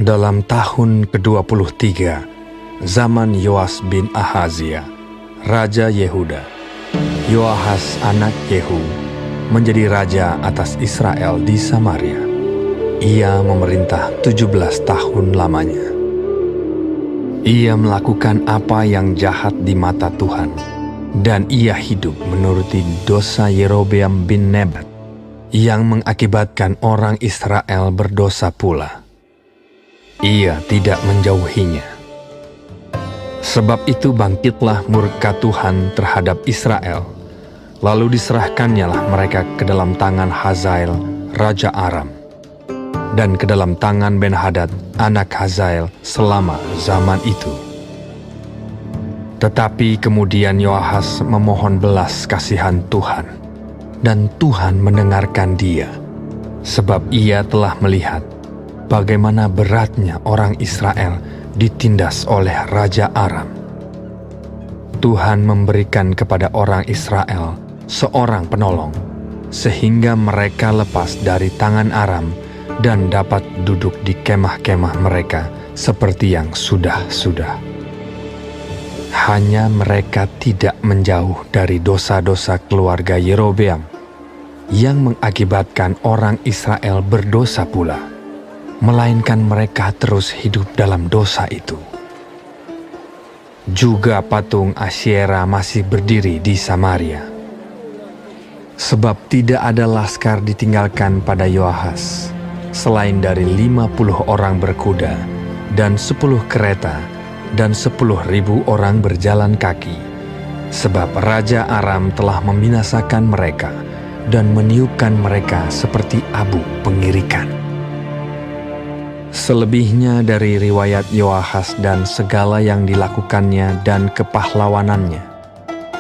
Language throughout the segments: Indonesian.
Dalam tahun ke-23, zaman Yoas bin Ahazia, Raja Yehuda, Yoahas anak Yehu menjadi raja atas Israel di Samaria. Ia memerintah 17 tahun lamanya. Ia melakukan apa yang jahat di mata Tuhan, dan ia hidup menuruti dosa Yerobeam bin Nebat, yang mengakibatkan orang Israel berdosa pula. Ia tidak menjauhinya. Sebab itu bangkitlah murka Tuhan terhadap Israel, lalu diserahkannyalah mereka ke dalam tangan Hazael, Raja Aram, dan ke dalam tangan Ben-Hadad, anak Hazael, selama zaman itu. Tetapi kemudian Yoahas memohon belas kasihan Tuhan, dan Tuhan mendengarkan dia, sebab ia telah melihat bagaimana beratnya orang Israel ditindas oleh Raja Aram. Tuhan memberikan kepada orang Israel seorang penolong, sehingga mereka lepas dari tangan Aram dan dapat duduk di kemah-kemah mereka seperti yang sudah-sudah. Hanya mereka tidak menjauh dari dosa-dosa keluarga Yerobeam, yang mengakibatkan orang Israel berdosa pula, melainkan mereka terus hidup dalam dosa itu. Juga patung Asyera masih berdiri di Samaria. Sebab tidak ada laskar ditinggalkan pada Yoahas, selain dari 50 orang berkuda, dan 10 kereta, dan 10.000 orang berjalan kaki. Sebab Raja Aram telah membinasakan mereka, dan meniupkan mereka seperti abu pengirikan. Selebihnya dari riwayat Yoahas dan segala yang dilakukannya dan kepahlawanannya,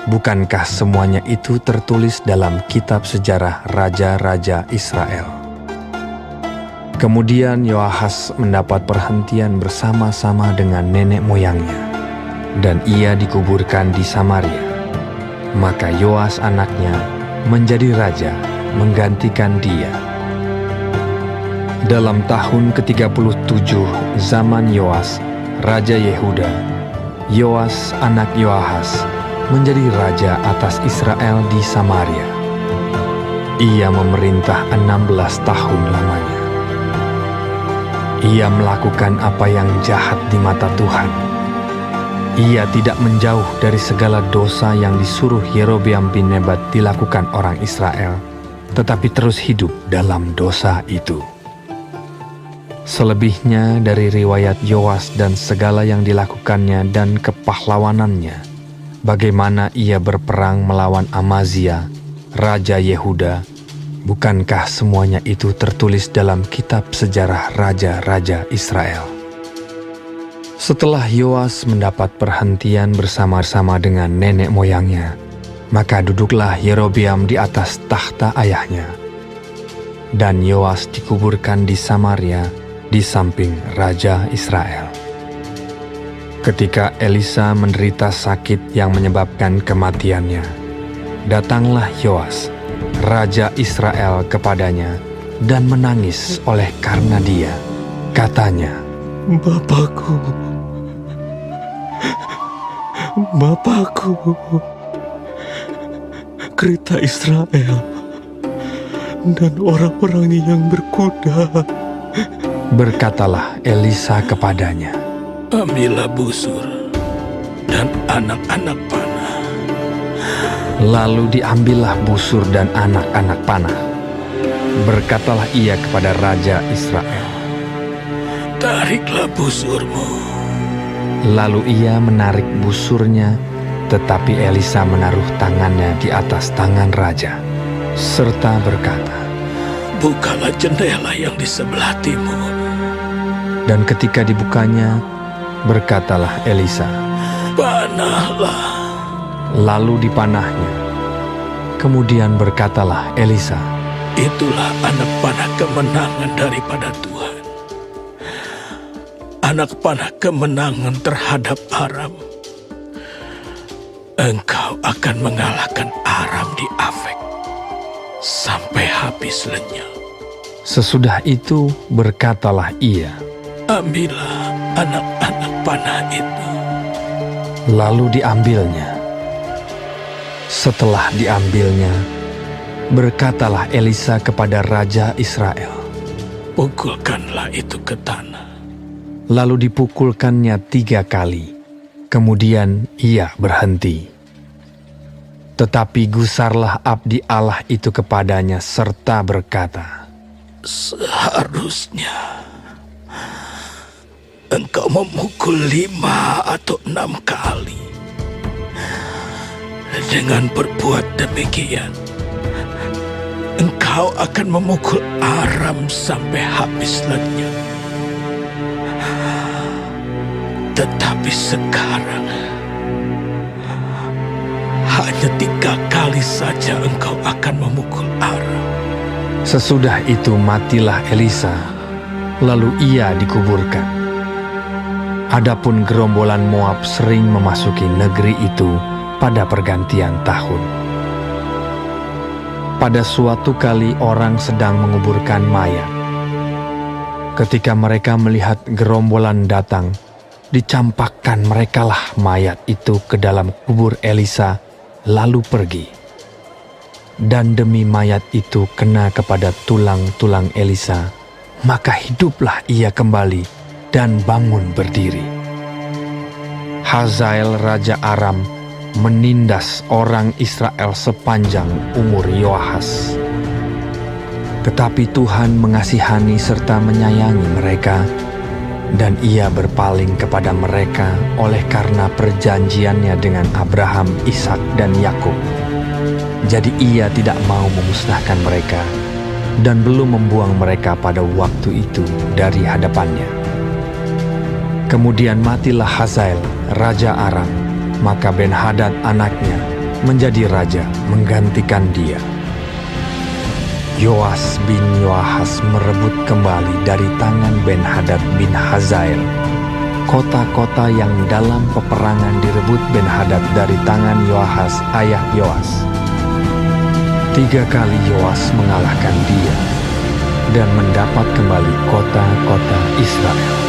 bukankah semuanya itu tertulis dalam kitab sejarah raja-raja Israel? Kemudian Yoahas mendapat perhentian bersama-sama dengan nenek moyangnya, dan ia dikuburkan di Samaria. Maka Yoas anaknya menjadi raja menggantikan dia. Dalam tahun ke-37 zaman Yoas, Raja Yehuda, Yoas anak Yoahas menjadi raja atas Israel di Samaria. Ia memerintah 16 tahun lamanya. Ia melakukan apa yang jahat di mata Tuhan. Ia tidak menjauh dari segala dosa yang disuruh Yerobeam bin Nebat dilakukan orang Israel, tetapi terus hidup dalam dosa itu. Selebihnya dari riwayat Yoas dan segala yang dilakukannya dan kepahlawanannya, bagaimana ia berperang melawan Amazia, Raja Yehuda, bukankah semuanya itu tertulis dalam kitab sejarah raja-raja Israel? Setelah Yoas mendapat perhentian bersama-sama dengan nenek moyangnya, maka duduklah Yerobeam di atas takhta ayahnya. Dan Yoas dikuburkan di Samaria, di samping Raja Israel. Ketika Elisa menderita sakit yang menyebabkan kematiannya, datanglah Yoas, Raja Israel, kepadanya dan menangis oleh karena dia. Katanya, Bapakku, kereta Israel dan orang-orang yang berkuda. Berkatalah Elisa kepadanya, Ambillah busur dan anak-anak panah. Lalu diambillah busur dan anak-anak panah. Berkatalah ia kepada Raja Israel, Tariklah busurmu. Lalu ia menarik busurnya, tetapi Elisa menaruh tangannya di atas tangan raja, serta berkata, Bukalah jendela yang di sebelah timur. Dan ketika dibukanya, berkatalah Elisa, Panahlah. Lalu dipanahnya. Kemudian berkatalah Elisa, Itulah anak panah kemenangan daripada Tuhan. Anak panah kemenangan terhadap Aram. Engkau akan mengalahkan Aram di Afek sampai habis lenyap. Sesudah itu berkatalah ia, ambillah anak-anak panah itu. Lalu diambilnya. Setelah diambilnya, berkatalah Elisa kepada Raja Israel, Pukulkanlah itu ke tanah. lalu dipukulkannya 3 kali. Kemudian ia berhenti. Tetapi gusarlah abdi Allah itu kepadanya serta berkata, Seharusnya engkau memukul 5 atau 6 kali. Dengan berbuat demikian, engkau akan memukul Aram sampai habis lenyap. Tetapi sekarang hanya 3 kali saja engkau akan memukul Aram. Sesudah itu matilah Elisa, lalu ia dikuburkan. Adapun gerombolan Moab sering memasuki negeri itu pada pergantian tahun. Pada suatu kali orang sedang menguburkan mayat. Ketika mereka melihat gerombolan datang, dicampakkan merekalah mayat itu ke dalam kubur Elisa, lalu pergi. Dan demi mayat itu kena kepada tulang-tulang Elisa, maka hiduplah ia kembali dan bangun berdiri. Hazael Raja Aram menindas orang Israel sepanjang umur Yoahas. Tetapi Tuhan mengasihani serta menyayangi mereka, dan ia berpaling kepada mereka oleh karena perjanjiannya dengan Abraham, Ishak, dan Yakub. Jadi ia tidak mau memusnahkan mereka, dan belum membuang mereka pada waktu itu dari hadapannya. Kemudian matilah Hazael, Raja Aram, maka Ben-Hadad anaknya menjadi raja menggantikan dia. Yoas bin Yoahas merebut kembali dari tangan Ben-Hadad bin Hazael kota-kota yang dalam peperangan direbut Ben-Hadad dari tangan Yoahas ayah Yoas. 3 kali Yoas mengalahkan dia dan mendapat kembali kota-kota Israel.